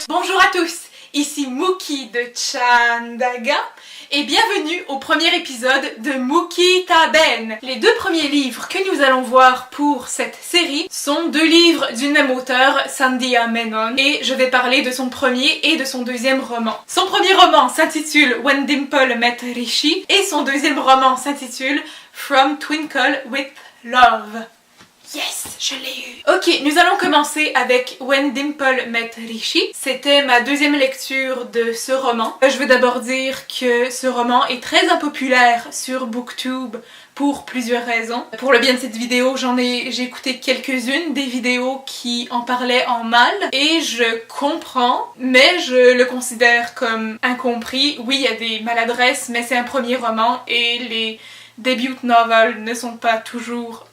Bonjour à tous, ici Mookie de Chandaga et bienvenue au premier épisode de Mookie Taben. Les deux premiers livres que nous allons voir pour cette série sont deux livres d'une même auteure, Sandhya Menon, et je vais parler de son premier et de son deuxième roman. Son premier roman s'intitule When Dimple Met Rishi et son deuxième roman s'intitule From Twinkle with Love. Yes, je l'ai eu! Ok, nous allons commencer avec When Dimple Met Rishi. C'était ma deuxième lecture de ce roman. Je veux d'abord dire que ce roman est très impopulaire sur Booktube pour plusieurs raisons. Pour le bien de cette vidéo, j'ai écouté quelques-unes des vidéos qui en parlaient en mal et je comprends, mais je le considère comme incompris. Oui, il y a des maladresses, mais c'est un premier roman et les debut novels ne sont pas toujours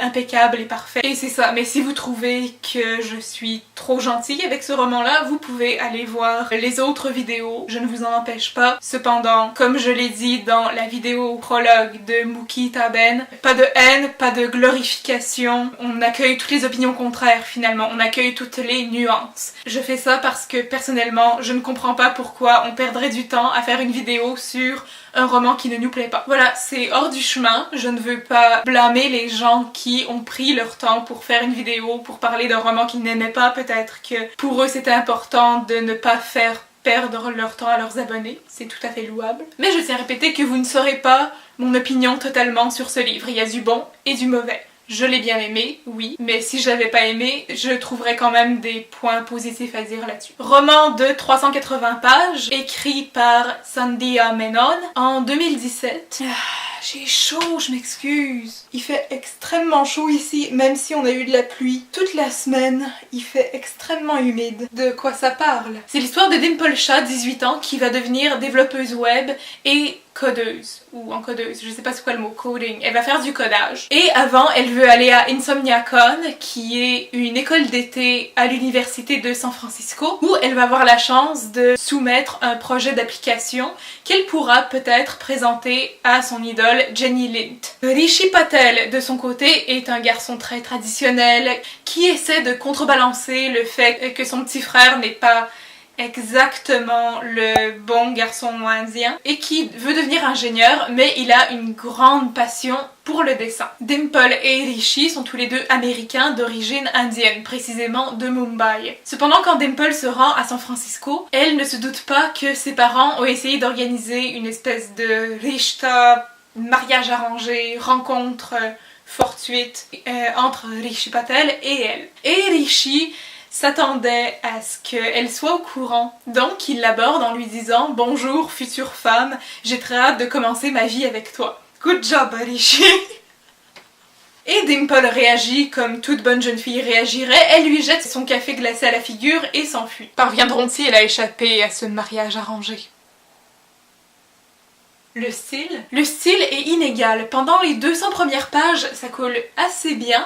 impeccable et parfait. Et c'est ça, mais si vous trouvez que je suis trop gentille avec ce roman-là, vous pouvez aller voir les autres vidéos, je ne vous en empêche pas. Cependant, comme je l'ai dit dans la vidéo prologue de Mookie Taben, pas de haine, pas de glorification, on accueille toutes les opinions contraires finalement, on accueille toutes les nuances. Je fais ça parce que personnellement, je ne comprends pas pourquoi on perdrait du temps à faire une vidéo sur un roman qui ne nous plaît pas. Voilà, c'est hors du chemin, je ne veux pas blâmer les gens qui ont pris leur temps pour faire une vidéo, pour parler d'un roman qu'ils n'aimaient pas. Peut-être que pour eux c'était important de ne pas faire perdre leur temps à leurs abonnés, c'est tout à fait louable. Mais je tiens à répéter que vous ne saurez pas mon opinion totalement sur ce livre, il y a du bon et du mauvais. Je l'ai bien aimé, oui, mais si je l'avais pas aimé, je trouverais quand même des points positifs à dire là-dessus. Roman de 380 pages, écrit par Sandhya Menon en 2017. J'ai chaud, je m'excuse. Il fait extrêmement chaud ici, même si on a eu de la pluie. Toute la semaine, il fait extrêmement humide. De quoi ça parle? C'est l'histoire de Dimple Shah, 18 ans, qui va devenir développeuse web et codeuse, ou encodeuse, je sais pas c'est quoi le mot, coding. Elle va faire du codage. Et avant, elle veut aller à InsomniaCon, qui est une école d'été à l'université de San Francisco, où elle va avoir la chance de soumettre un projet d'application qu'elle pourra peut-être présenter à son idole Jenny Lind. Rishi Patel, de son côté, est un garçon très traditionnel qui essaie de contrebalancer le fait que son petit frère n'est pas exactement le bon garçon indien et qui veut devenir ingénieur, mais il a une grande passion pour le dessin. Dimple et Rishi sont tous les deux américains d'origine indienne, précisément de Mumbai. Cependant, quand Dimple se rend à San Francisco, elle ne se doute pas que ses parents ont essayé d'organiser une espèce de rishta, mariage arrangé, rencontre fortuite entre Rishi Patel et elle. Et Rishi s'attendait à ce qu'elle soit au courant. Donc il l'aborde en lui disant « Bonjour future femme, j'ai très hâte de commencer ma vie avec toi. Good job Rishi !» Et Dimple réagit comme toute bonne jeune fille réagirait, elle lui jette son café glacé à la figure et s'enfuit. Parviendront-ils à échapper à ce mariage arrangé? Le style? Le style est inégal. Pendant les 200 premières pages, ça colle assez bien.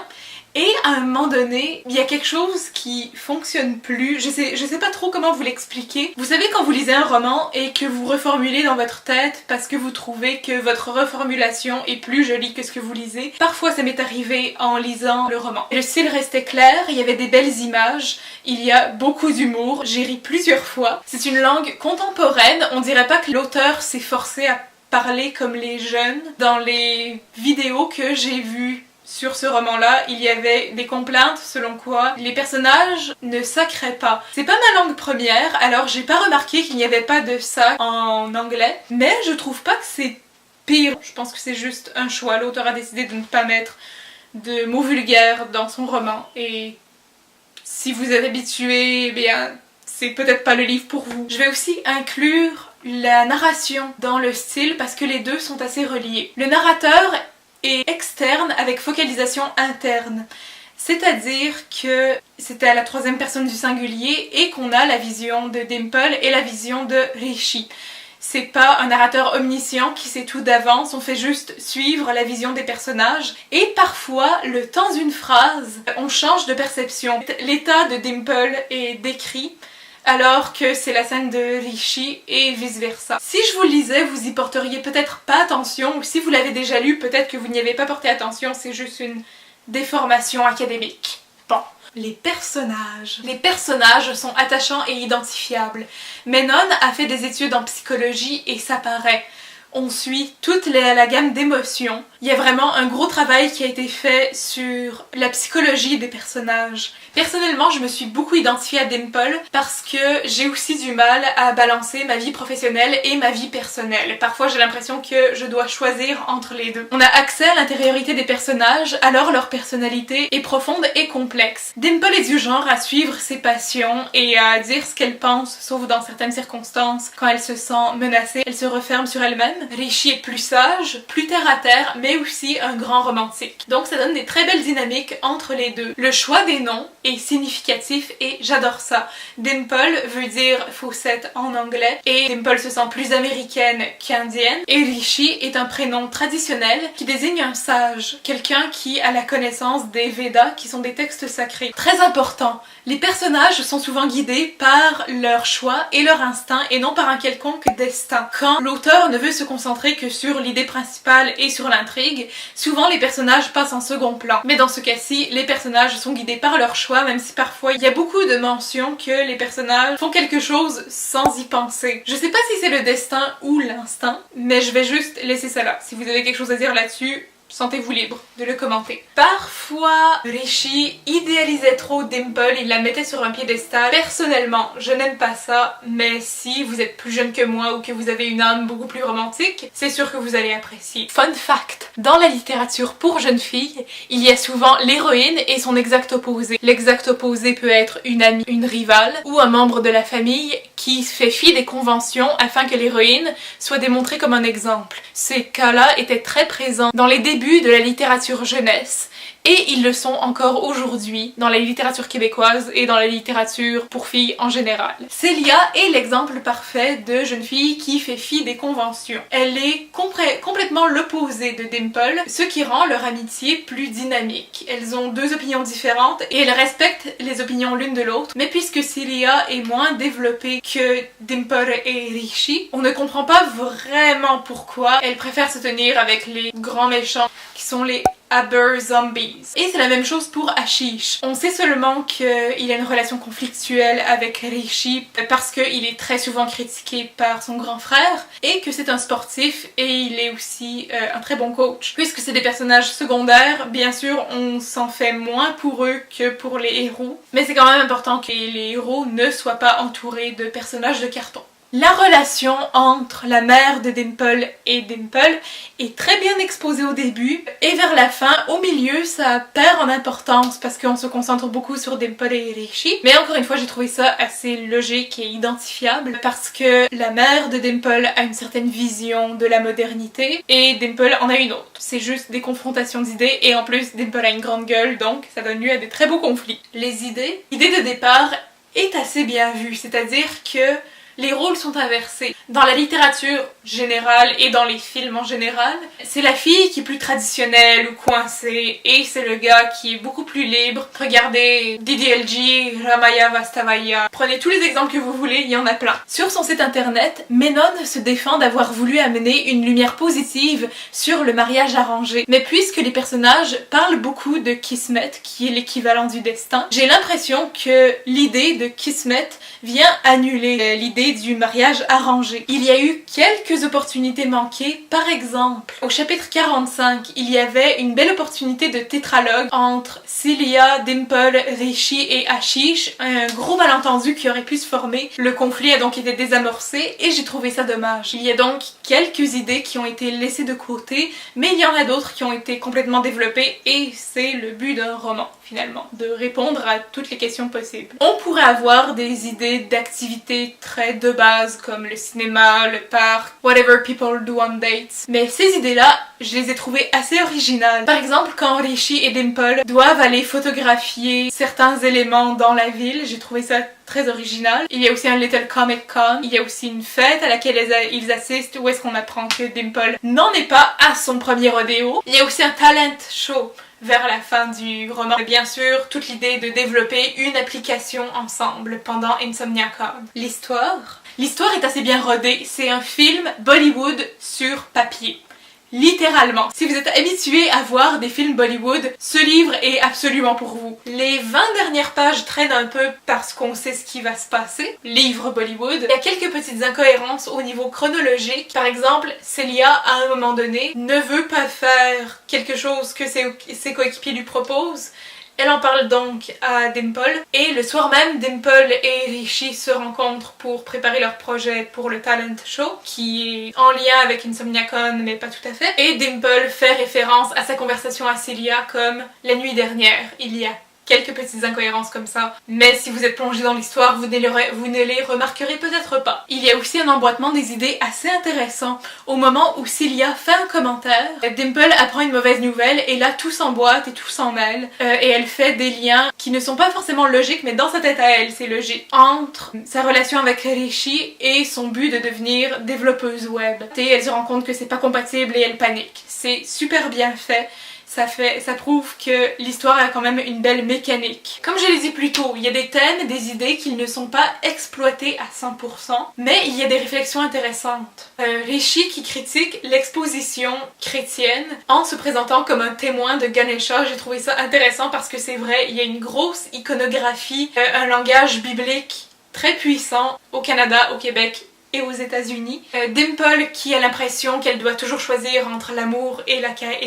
Et à un moment donné, il y a quelque chose qui fonctionne plus. Je sais pas trop comment vous l'expliquer. Vous savez quand vous lisez un roman et que vous reformulez dans votre tête parce que vous trouvez que votre reformulation est plus jolie que ce que vous lisez. Parfois ça m'est arrivé en lisant le roman. Le style restait clair, il y avait des belles images, il y a beaucoup d'humour, j'ai ri plusieurs fois. C'est une langue contemporaine, on dirait pas que l'auteur s'est forcé à parler comme les jeunes. Dans les vidéos que j'ai vues sur ce roman-là, il y avait des complaintes selon quoi les personnages ne sacraient pas. C'est pas ma langue première, alors j'ai pas remarqué qu'il n'y avait pas de ça en anglais, mais je trouve pas que c'est pire. Je pense que c'est juste un choix. L'auteur a décidé de ne pas mettre de mots vulgaires dans son roman, et si vous êtes habitué, eh bien, c'est peut-être pas le livre pour vous. Je vais aussi inclure la narration dans le style parce que les deux sont assez reliés. Le narrateur est externe avec focalisation interne. C'est-à-dire que c'était à la troisième personne du singulier et qu'on a la vision de Dimple et la vision de Rishi. C'est pas un narrateur omniscient qui sait tout d'avance, on fait juste suivre la vision des personnages. Et parfois, le temps d'une phrase, on change de perception. L'état de Dimple est décrit alors que c'est la scène de Rishi et vice versa. Si je vous le lisais, vous y porteriez peut-être pas attention, ou si vous l'avez déjà lu, peut-être que vous n'y avez pas porté attention, c'est juste une déformation académique. Bon. Les personnages. Les personnages sont attachants et identifiables. Menon a fait des études en psychologie et ça paraît. On suit toute la gamme d'émotions. Il y a vraiment un gros travail qui a été fait sur la psychologie des personnages. Personnellement, je me suis beaucoup identifiée à Dimple parce que j'ai aussi du mal à balancer ma vie professionnelle et ma vie personnelle. Parfois, j'ai l'impression que je dois choisir entre les deux. On a accès à l'intériorité des personnages, alors leur personnalité est profonde et complexe. Dimple est du genre à suivre ses passions et à dire ce qu'elle pense, sauf dans certaines circonstances. Quand elle se sent menacée, elle se referme sur elle-même. Rishi est plus sage, plus terre à terre, mais aussi un grand romantique. Donc ça donne des très belles dynamiques entre les deux. Le choix des noms est significatif et j'adore ça. Dimple veut dire faussette en anglais et Dimple se sent plus américaine qu'indienne. Et Rishi est un prénom traditionnel qui désigne un sage, quelqu'un qui a la connaissance des Védas qui sont des textes sacrés. Très important, les personnages sont souvent guidés par leur choix et leur instinct et non par un quelconque destin. Quand l'auteur ne veut se concentrer que sur l'idée principale et sur l'intrigue, souvent les personnages passent en second plan. Mais dans ce cas-ci, les personnages sont guidés par leur choix, même si parfois il y a beaucoup de mentions que les personnages font quelque chose sans y penser. Je sais pas si c'est le destin ou l'instinct, mais je vais juste laisser ça là. Si vous avez quelque chose à dire là-dessus, sentez-vous libre de le commenter. Parfois, Rishi idéalisait trop Dimple, il la mettait sur un piédestal. Personnellement, je n'aime pas ça, mais si vous êtes plus jeune que moi ou que vous avez une âme beaucoup plus romantique, c'est sûr que vous allez apprécier. Fun fact, dans la littérature pour jeunes filles, il y a souvent l'héroïne et son exact opposé. L'exact opposé peut être une amie, une rivale ou un membre de la famille qui fait fi des conventions afin que l'héroïne soit démontrée comme un exemple. Ces cas-là étaient très présents dans les débuts de la littérature jeunesse et ils le sont encore aujourd'hui dans la littérature québécoise et dans la littérature pour filles en général. Célia est l'exemple parfait de jeune fille qui fait fi des conventions. Elle est complètement l'opposé de Dimple, ce qui rend leur amitié plus dynamique. Elles ont deux opinions différentes et elles respectent les opinions l'une de l'autre, mais puisque Célia est moins développée que Dimple et Rishi, on ne comprend pas vraiment pourquoi elle préfère se tenir avec les grands méchants qui sont les Aber Zombies. Et c'est la même chose pour Ashish. On sait seulement qu'il a une relation conflictuelle avec Rishi parce qu'il est très souvent critiqué par son grand frère et que c'est un sportif et il est aussi un très bon coach. Puisque c'est des personnages secondaires, bien sûr on s'en fait moins pour eux que pour les héros, mais c'est quand même important que les héros ne soient pas entourés de personnages de carton. La relation entre la mère de Dimple et Dimple est très bien exposée au début et vers la fin, au milieu, ça perd en importance parce qu'on se concentre beaucoup sur Dimple et Rishi. Mais encore une fois, j'ai trouvé ça assez logique et identifiable parce que la mère de Dimple a une certaine vision de la modernité et Dimple en a une autre. C'est juste des confrontations d'idées et en plus Dimple a une grande gueule donc ça donne lieu à des très beaux conflits. L'idée de départ est assez bien vue, c'est-à-dire que les rôles sont inversés. Dans la littérature générale et dans les films en général, c'est la fille qui est plus traditionnelle ou coincée et c'est le gars qui est beaucoup plus libre. Regardez DDLG, Ramaya Vastavaya. Prenez tous les exemples que vous voulez, il y en a plein. Sur son site internet, Menon se défend d'avoir voulu amener une lumière positive sur le mariage arrangé. Mais puisque les personnages parlent beaucoup de Kismet, qui est l'équivalent du destin, j'ai l'impression que l'idée de Kismet vient annuler l'idée du mariage arrangé. Il y a eu quelques opportunités manquées. Par exemple, au chapitre 45, il y avait une belle opportunité de tétralogue entre Célia, Dimple, Rishi et Ashish. Un gros malentendu qui aurait pu se former. Le conflit a donc été désamorcé et j'ai trouvé ça dommage. Il y a donc quelques idées qui ont été laissées de côté, mais il y en a d'autres qui ont été complètement développées et c'est le but d'un roman finalement, de répondre à toutes les questions possibles. On pourrait avoir des idées d'activités très de base comme le cinéma, le parc, whatever people do on dates. Mais ces idées-là, je les ai trouvées assez originales. Par exemple, quand Rishi et Dimple doivent aller photographier certains éléments dans la ville, j'ai trouvé ça très original. Il y a aussi un Little Comic Con, il y a aussi une fête à laquelle ils assistent où est-ce qu'on apprend que Dimple n'en est pas à son premier rodéo. Il y a aussi un talent show vers la fin du roman. Bien sûr, toute l'idée de développer une application ensemble pendant InsomniaCon. L'histoire est assez bien rodée. C'est un film Bollywood sur papier. littéralement. Si vous êtes habitué à voir des films Bollywood, ce livre est absolument pour vous. Les 20 dernières pages traînent un peu parce qu'on sait ce qui va se passer. Livre Bollywood. Il y a quelques petites incohérences au niveau chronologique. Par exemple, Celia, à un moment donné, ne veut pas faire quelque chose que ses coéquipiers lui proposent. Elle en parle donc à Dimple et le soir même, Dimple et Rishi se rencontrent pour préparer leur projet pour le talent show qui est en lien avec Insomniacon mais pas tout à fait. Et Dimple fait référence à sa conversation à Celia comme la nuit dernière. Il y a quelques petites incohérences comme ça, mais si vous êtes plongé dans l'histoire, vous ne les remarquerez peut-être pas. Il y a aussi un emboîtement des idées assez intéressant. Au moment où Celia fait un commentaire, Dimple apprend une mauvaise nouvelle et là tout s'emboîte et tout s'en mêle et elle fait des liens qui ne sont pas forcément logiques mais dans sa tête à elle c'est logique entre sa relation avec Rishi et son but de devenir développeuse web. Et elle se rend compte que c'est pas compatible et elle panique. C'est super bien fait. Ça prouve que l'histoire a quand même une belle mécanique. Comme je l'ai dit plus tôt, il y a des thèmes, des idées qui ne sont pas exploités à 100%, mais il y a des réflexions intéressantes. Rishi qui critique l'exposition chrétienne en se présentant comme un témoin de Ganesha, j'ai trouvé ça intéressant parce que c'est vrai, il y a une grosse iconographie, un langage biblique très puissant au Canada, au Québec et aux États-Unis. Dimple qui a l'impression qu'elle doit toujours choisir entre l'amour et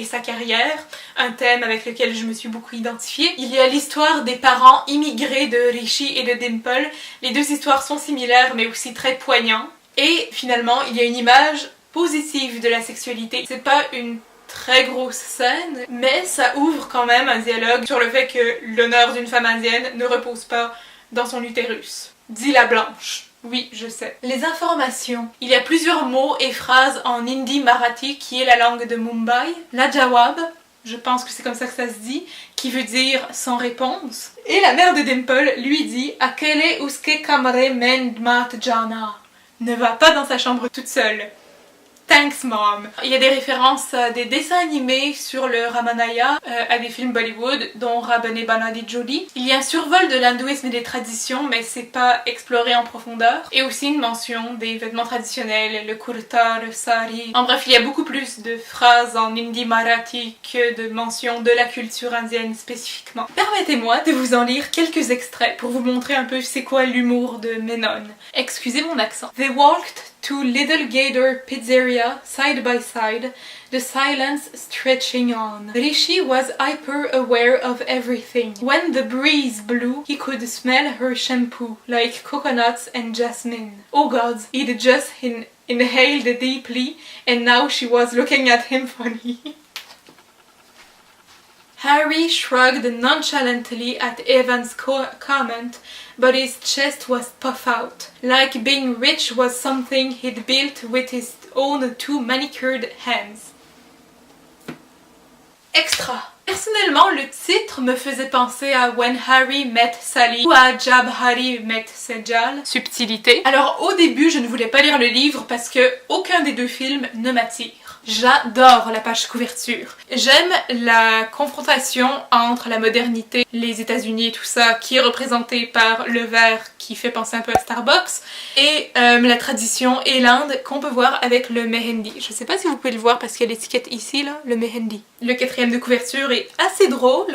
sa carrière, un thème avec lequel je me suis beaucoup identifiée. Il y a l'histoire des parents immigrés de Rishi et de Dimple. Les deux histoires sont similaires mais aussi très poignantes. Et finalement, il y a une image positive de la sexualité. C'est pas une très grosse scène, mais ça ouvre quand même un dialogue sur le fait que l'honneur d'une femme indienne ne repose pas dans son utérus. Dit la blanche. Oui, je sais. Les informations. Il y a plusieurs mots et phrases en hindi marathi qui est la langue de Mumbai. La jawab, je pense que c'est comme ça que ça se dit, qui veut dire sans réponse. Et la mère de Dimple lui dit « Akele uske kamare mein mat jana » ne va pas dans sa chambre toute seule. Thanks mom. Il y a des références à des dessins animés sur le Ramanaya, à des films Bollywood, dont Rabane Banadi Jodi. Il y a un survol de l'hindouisme et des traditions, mais c'est pas exploré en profondeur. Et aussi une mention des vêtements traditionnels, le kurta, le sari. En bref, il y a beaucoup plus de phrases en hindi marathi que de mentions de la culture indienne spécifiquement. Permettez-moi de vous en lire quelques extraits pour vous montrer un peu c'est quoi l'humour de Menon. Excusez mon accent. They walked to Little Gator Pizzeria side by side, the silence stretching on. Rishi was hyper-aware of everything. When the breeze blew, he could smell her shampoo, like coconuts and jasmine. Oh God, he'd just inhaled deeply, and now she was looking at him funny. Harry shrugged nonchalantly at Evan's comment, but his chest was puffed out, like being rich was something he'd built with his own two manicured hands. Extra. Personnellement, le titre me faisait penser à When Harry Met Sally ou à Jab Harry Met Sejal. Subtilité. Alors au début, je ne voulais pas lire le livre parce que aucun des deux films ne m'attire. J'adore la page couverture. J'aime la confrontation entre la modernité, les États-Unis et tout ça, qui est représentée par le verre qui fait penser un peu à Starbucks, et la tradition et l'Inde qu'on peut voir avec le mehendi. Je sais pas si vous pouvez le voir parce qu'il y a l'étiquette ici, là, le mehendi. Le quatrième de couverture est assez drôle,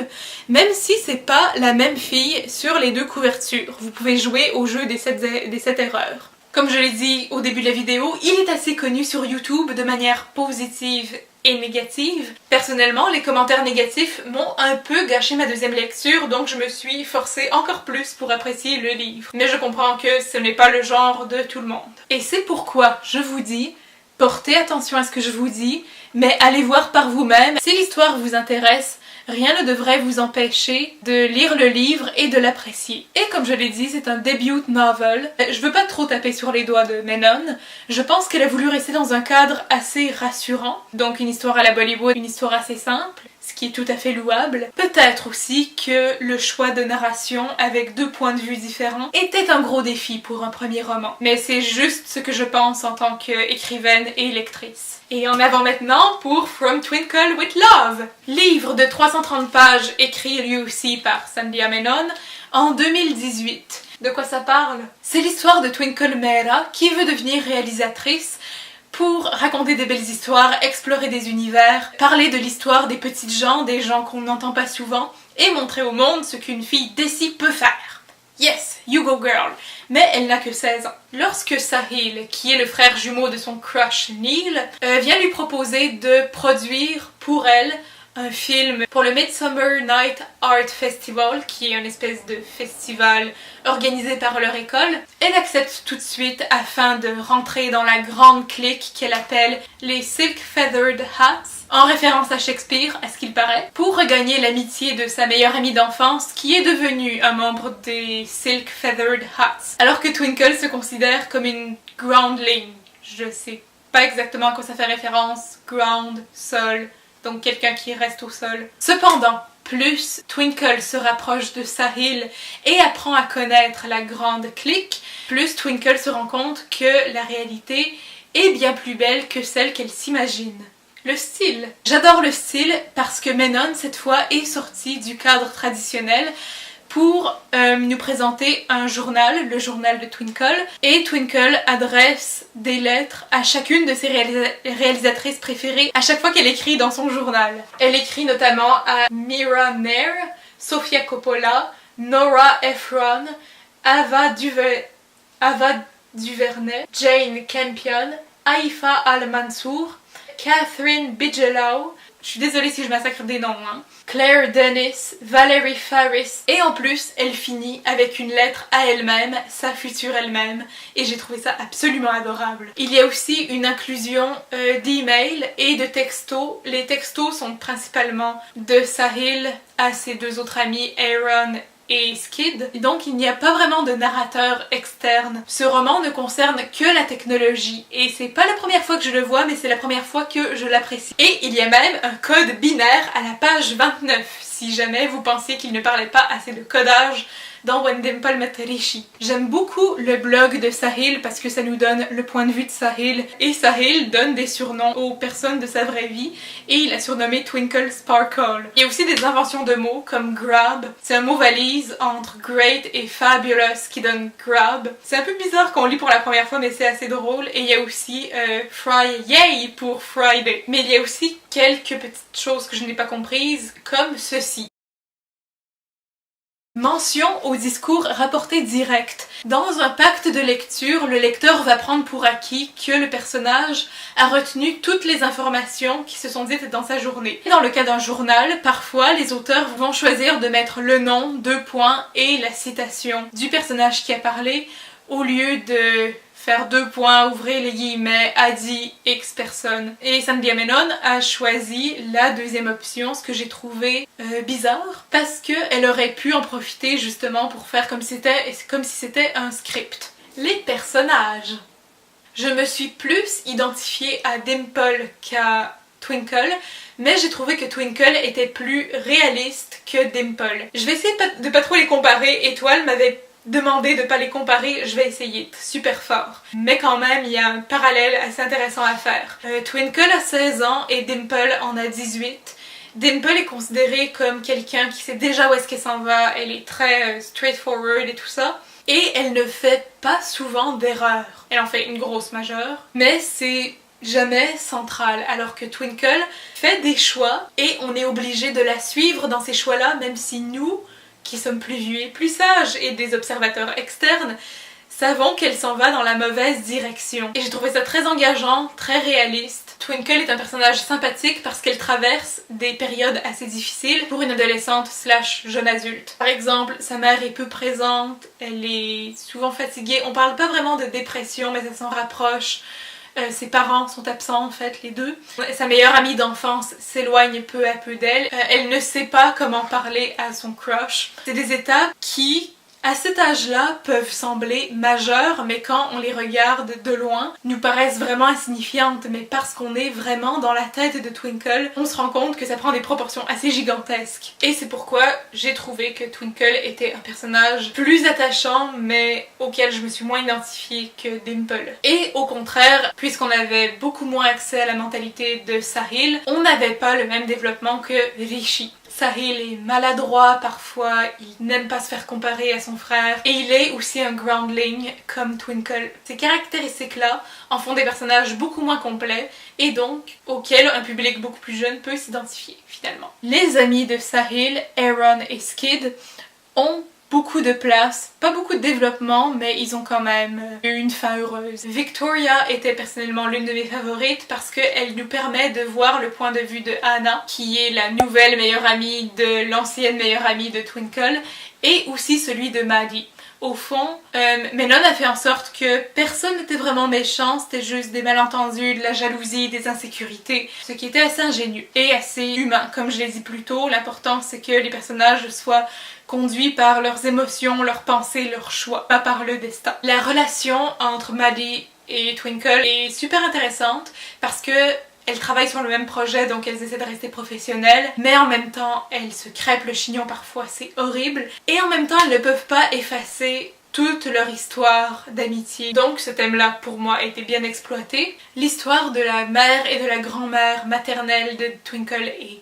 même si c'est pas la même fille sur les deux couvertures. Vous pouvez jouer au jeu des 7 erreurs. Comme je l'ai dit au début de la vidéo, il est assez connu sur YouTube de manière positive et négative. Personnellement, les commentaires négatifs m'ont un peu gâché ma deuxième lecture, donc je me suis forcée encore plus pour apprécier le livre. Mais je comprends que ce n'est pas le genre de tout le monde. Et c'est pourquoi je vous dis, portez attention à ce que je vous dis, mais allez voir par vous-même. Si l'histoire vous intéresse, rien ne devrait vous empêcher de lire le livre et de l'apprécier. Et comme je l'ai dit, c'est un debut novel. Je veux pas trop taper sur les doigts de Menon. Je pense qu'elle a voulu rester dans un cadre assez rassurant. Donc une histoire à la Bollywood, une histoire assez simple, ce qui est tout à fait louable. Peut-être aussi que le choix de narration avec deux points de vue différents était un gros défi pour un premier roman. Mais c'est juste ce que je pense en tant qu'écrivaine et lectrice. Et en avant maintenant pour From Twinkle with Love, livre de 330 pages écrit lui aussi par Sandhya Menon en 2018. De quoi ça parle? C'est l'histoire de Twinkle Mehra qui veut devenir réalisatrice pour raconter des belles histoires, explorer des univers, parler de l'histoire des petites gens, des gens qu'on n'entend pas souvent, et montrer au monde ce qu'une fille d'ici peut faire. Yes, you go girl! Mais elle n'a que 16 ans. Lorsque Sahil, qui est le frère jumeau de son crush Neil, vient lui proposer de produire pour elle un film pour le Midsummer Night Art Festival, qui est une espèce de festival organisé par leur école, elle accepte tout de suite afin de rentrer dans la grande clique qu'elle appelle les Silk Feathered Hats, en référence à Shakespeare, à ce qu'il paraît, pour regagner l'amitié de sa meilleure amie d'enfance qui est devenue un membre des Silk Feathered Hats, alors que Twinkle se considère comme une groundling. Je sais pas exactement à quoi ça fait référence, ground, sol, donc quelqu'un qui reste au sol. Cependant, plus Twinkle se rapproche de Sahil et apprend à connaître la grande clique, plus Twinkle se rend compte que la réalité est bien plus belle que celle qu'elle s'imagine. Le style. J'adore le style parce que Menon, cette fois, est sorti du cadre traditionnel pour nous présenter un journal, le journal de Twinkle, et Twinkle adresse des lettres à chacune de ses réalisatrices préférées à chaque fois qu'elle écrit dans son journal. Elle écrit notamment à Mira Nair, Sofia Coppola, Nora Ephron, Ava DuVernay, Jane Campion, Haifa Al-Mansour, Catherine Bigelow, je suis désolée si je massacre des noms, hein. Claire Dennis, Valerie Faris, et en plus elle finit avec une lettre à elle-même, sa future elle-même, et j'ai trouvé ça absolument adorable. Il y a aussi une inclusion d'emails et de textos. Les textos sont principalement de Sahil à ses deux autres amis, Aaron et Skid, et donc il n'y a pas vraiment de narrateur externe. Ce roman ne concerne que la technologie, et c'est pas la première fois que je le vois, mais c'est la première fois que je l'apprécie. Et il y a même un code binaire à la page 29, si jamais vous pensiez qu'il ne parlait pas assez de codage dans When Dimple Met Rishi. J'aime beaucoup le blog de Sahil parce que ça nous donne le point de vue de Sahil, et Sahil donne des surnoms aux personnes de sa vraie vie, et il a surnommé Twinkle Sparkle. Il y a aussi des inventions de mots comme grab, c'est un mot valise entre great et fabulous qui donne grab. C'est un peu bizarre quand on lit pour la première fois, mais c'est assez drôle. Et il y a aussi Friday pour Friday. Mais il y a aussi quelques petites choses que je n'ai pas comprises, comme ceci. Mention au discours rapporté direct. Dans un pacte de lecture, le lecteur va prendre pour acquis que le personnage a retenu toutes les informations qui se sont dites dans sa journée. Dans le cas d'un journal, parfois les auteurs vont choisir de mettre le nom, 2 points, et la citation du personnage qui a parlé, au lieu de faire 2 points, ouvrez les guillemets, a dit X personne. Et Sandhya Menon a choisi la deuxième option, ce que j'ai trouvé bizarre, parce qu'elle aurait pu en profiter justement pour faire comme si c'était un script. Les personnages. Je me suis plus identifiée à Dimple qu'à Twinkle, mais j'ai trouvé que Twinkle était plus réaliste que Dimple. Je vais essayer de pas trop les comparer, Étoile m'avait demandé de pas les comparer, je vais essayer super fort. Mais quand même, il y a un parallèle assez intéressant à faire. Twinkle a 16 ans et Dimple en a 18. Dimple est considérée comme quelqu'un qui sait déjà où est-ce qu'elle s'en va, elle est très straightforward et tout ça. Et elle ne fait pas souvent d'erreurs. Elle en fait une grosse majeure, mais c'est jamais central, alors que Twinkle fait des choix et on est obligé de la suivre dans ces choix-là, même si nous, qui sommes plus vieux et plus sages et des observateurs externes, savons qu'elle s'en va dans la mauvaise direction. Et j'ai trouvé ça très engageant, très réaliste. Twinkle est un personnage sympathique parce qu'elle traverse des périodes assez difficiles pour une adolescente / jeune adulte. Par exemple, sa mère est peu présente, elle est souvent fatiguée. On parle pas vraiment de dépression, mais ça s'en rapproche. Ses parents sont absents en fait, les deux. Sa meilleure amie d'enfance s'éloigne peu à peu d'elle. Elle ne sait pas comment parler à son crush. C'est des étapes qui, à cet âge-là, peuvent sembler majeures, mais quand on les regarde de loin, nous paraissent vraiment insignifiantes. Mais parce qu'on est vraiment dans la tête de Twinkle, on se rend compte que ça prend des proportions assez gigantesques. Et c'est pourquoi j'ai trouvé que Twinkle était un personnage plus attachant, mais auquel je me suis moins identifiée que Dimple. Et au contraire, puisqu'on avait beaucoup moins accès à la mentalité de Sahil, on n'avait pas le même développement que Rishi. Sahil est maladroit parfois, il n'aime pas se faire comparer à son frère et il est aussi un groundling comme Twinkle. Ces caractéristiques-là en font des personnages beaucoup moins complets et donc auxquels un public beaucoup plus jeune peut s'identifier finalement. Les amis de Sahil, Aaron et Skid, ont beaucoup de place, pas beaucoup de développement, mais ils ont quand même eu une fin heureuse. Victoria était personnellement l'une de mes favorites parce qu'elle nous permet de voir le point de vue de Anna, qui est la nouvelle meilleure amie de l'ancienne meilleure amie de Twinkle, et aussi celui de Maddie. Au fond, Melon a fait en sorte que personne n'était vraiment méchant, c'était juste des malentendus, de la jalousie, des insécurités, ce qui était assez ingénieux et assez humain. Comme je l'ai dit plus tôt, l'important c'est que les personnages soient conduits par leurs émotions, leurs pensées, leurs choix, pas par le destin. La relation entre Maddie et Twinkle est super intéressante parce que elles travaillent sur le même projet, donc elles essaient de rester professionnelles, mais en même temps, elles se crêpent le chignon parfois, c'est horrible. Et en même temps, elles ne peuvent pas effacer toute leur histoire d'amitié. Donc ce thème-là, pour moi, a été bien exploité. L'histoire de la mère et de la grand-mère maternelle de Twinkle est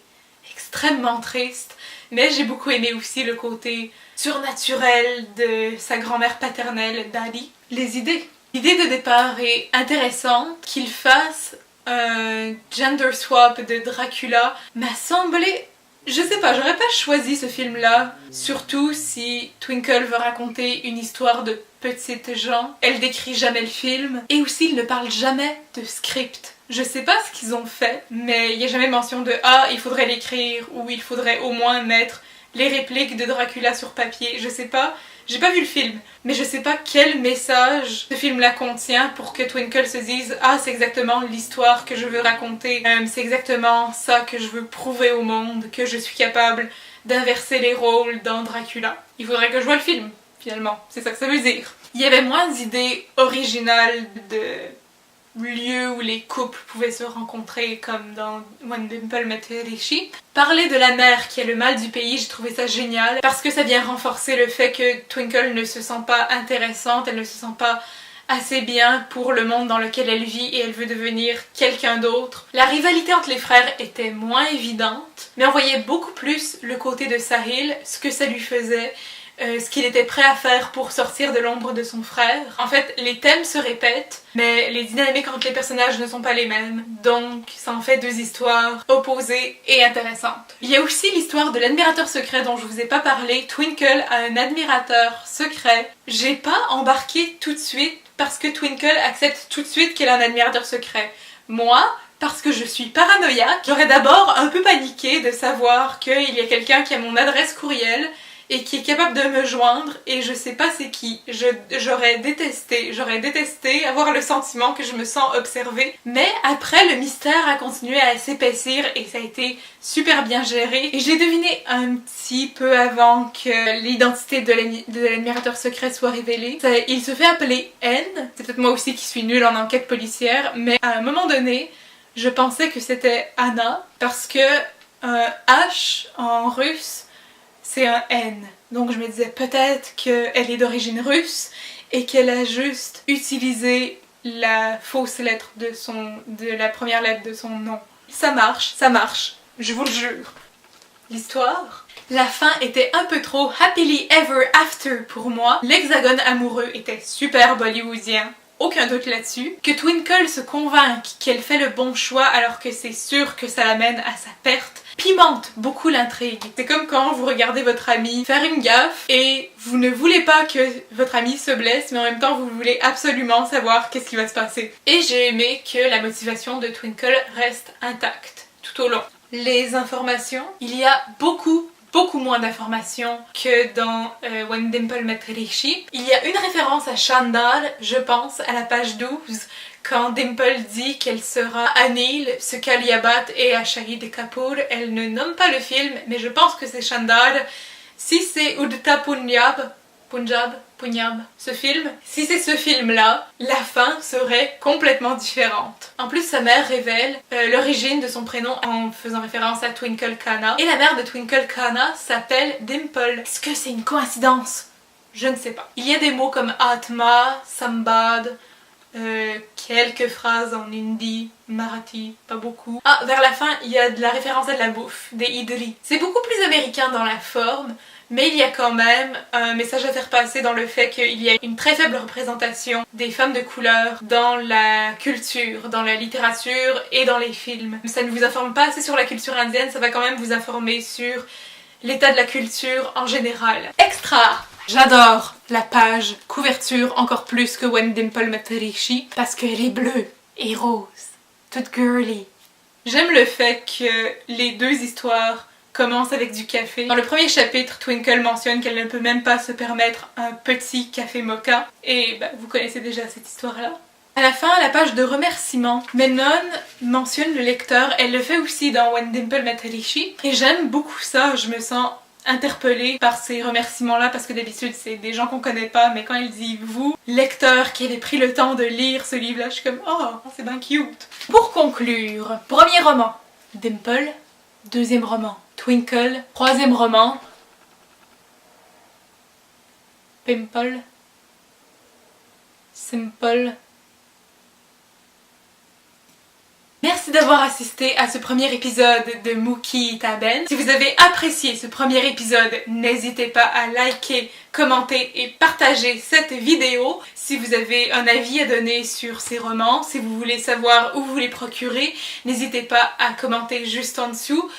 extrêmement triste, mais j'ai beaucoup aimé aussi le côté surnaturel de sa grand-mère paternelle, Daddy. L'idée de départ est intéressante, qu'il fasse un gender swap de Dracula m'a semblé... Je sais pas, j'aurais pas choisi ce film-là, surtout si Twinkle veut raconter une histoire de petites gens. Elle décrit jamais le film, et aussi il ne parle jamais de script. Je sais pas ce qu'ils ont fait, mais il n'y a jamais mention de « Ah, il faudrait l'écrire » ou « Il faudrait au moins mettre les répliques de Dracula sur papier ». Je sais pas, j'ai pas vu le film, mais je sais pas quel message ce film-là contient pour que Twinkle se dise « Ah, c'est exactement l'histoire que je veux raconter, c'est exactement ça que je veux prouver au monde, que je suis capable d'inverser les rôles dans Dracula ». Il faudrait que je voie le film, finalement, c'est ça que ça veut dire. Il y avait moins d'idées originales de lieu où les couples pouvaient se rencontrer comme dans When Dimple Met Rishi. Parler de la mère qui est le mal du pays, j'ai trouvé ça génial parce que ça vient renforcer le fait que Twinkle ne se sent pas intéressante, elle ne se sent pas assez bien pour le monde dans lequel elle vit et elle veut devenir quelqu'un d'autre. La rivalité entre les frères était moins évidente, mais on voyait beaucoup plus le côté de Sahil, ce que ça lui faisait, ce qu'il était prêt à faire pour sortir de l'ombre de son frère. En fait, les thèmes se répètent, mais les dynamiques entre les personnages ne sont pas les mêmes, donc ça en fait deux histoires opposées et intéressantes. Il y a aussi l'histoire de l'admirateur secret dont je vous ai pas parlé. Twinkle a un admirateur secret. J'ai pas embarqué tout de suite parce que Twinkle accepte tout de suite qu'elle a un admirateur secret. Moi, parce que je suis paranoïaque, j'aurais d'abord un peu paniqué de savoir qu'il y a quelqu'un qui a mon adresse courriel et qui est capable de me joindre et je sais pas c'est qui. J'aurais détesté avoir le sentiment que je me sens observée. Mais après, le mystère a continué à s'épaissir et ça a été super bien géré. Et j'ai deviné un petit peu avant que l'identité de l'admirateur secret soit révélée. Il se fait appeler N. C'est peut-être moi aussi qui suis nulle en enquête policière, mais à un moment donné, je pensais que c'était Anna parce que un H en russe c'est un N. Donc je me disais peut-être qu'elle est d'origine russe et qu'elle a juste utilisé la fausse lettre de la première lettre de son nom. Ça marche, je vous le jure. L'histoire? La fin était un peu trop happily ever after pour moi. L'hexagone amoureux était super bollywoodien. Aucun doute là-dessus. Que Twinkle se convainque qu'elle fait le bon choix alors que c'est sûr que ça l'amène à sa perte pimente beaucoup l'intrigue. C'est comme quand vous regardez votre ami faire une gaffe et vous ne voulez pas que votre ami se blesse mais en même temps vous voulez absolument savoir qu'est-ce qui va se passer. Et j'ai aimé que la motivation de Twinkle reste intacte tout au long. Les informations, il y a beaucoup moins d'informations que dans When Dimple Met Rishi. Il y a une référence à Chandal, je pense, à la page 12, quand Dimple dit qu'elle sera Anil, ce qu'Aliabat est à Shahid Kapoor. Elle ne nomme pas le film, mais je pense que c'est Chandal. Si c'est Udta Punjab, ce film, si c'est ce film-là, la fin serait complètement différente. En plus, sa mère révèle l'origine de son prénom en faisant référence à Twinkle Khanna. Et la mère de Twinkle Khanna s'appelle Dimple. Est-ce que c'est une coïncidence? Je ne sais pas. Il y a des mots comme Atma, Sambad, quelques phrases en hindi, marathi, pas beaucoup. Ah, vers la fin, il y a de la référence à de la bouffe, des idlis. C'est beaucoup plus américain dans la forme, mais il y a quand même un message à faire passer dans le fait qu'il y a une très faible représentation des femmes de couleur dans la culture, dans la littérature et dans les films. Ça ne vous informe pas assez sur la culture indienne, ça va quand même vous informer sur l'état de la culture en général. Extra! J'adore la page couverture encore plus que When Dimple Met Rishi parce qu'elle est bleue et rose, toute girly. J'aime le fait que les deux histoires commencent avec du café. Dans le premier chapitre, Twinkle mentionne qu'elle ne peut même pas se permettre un petit café mocha. Et vous connaissez déjà cette histoire-là. À la fin, la page de remerciements, Menon mentionne le lecteur. Elle le fait aussi dans When Dimple Met Rishi. Et j'aime beaucoup ça, je me sens interpellée par ces remerciements-là parce que d'habitude c'est des gens qu'on connaît pas, mais quand elle dit vous, lecteur qui avait pris le temps de lire ce livre-là, je suis comme oh, c'est bien cute. Pour conclure, premier roman, Dimple. Deuxième roman, Twinkle. Troisième roman, Pimple. Simple. Merci d'avoir assisté à ce premier épisode de Mukita Ben. Si vous avez apprécié ce premier épisode, n'hésitez pas à liker, commenter et partager cette vidéo. Si vous avez un avis à donner sur ces romans, si vous voulez savoir où vous les procurer, n'hésitez pas à commenter juste en dessous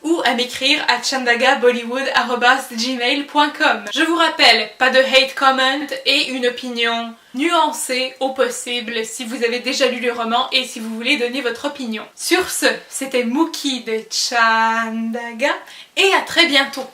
ou à m'écrire à chandagabollywood@gmail.com. Je vous rappelle, pas de hate comment et une opinion nuancée au possible si vous avez déjà lu le roman et si vous voulez donner votre opinion. Sur ce, c'était Mookie de Chandaga et à très bientôt.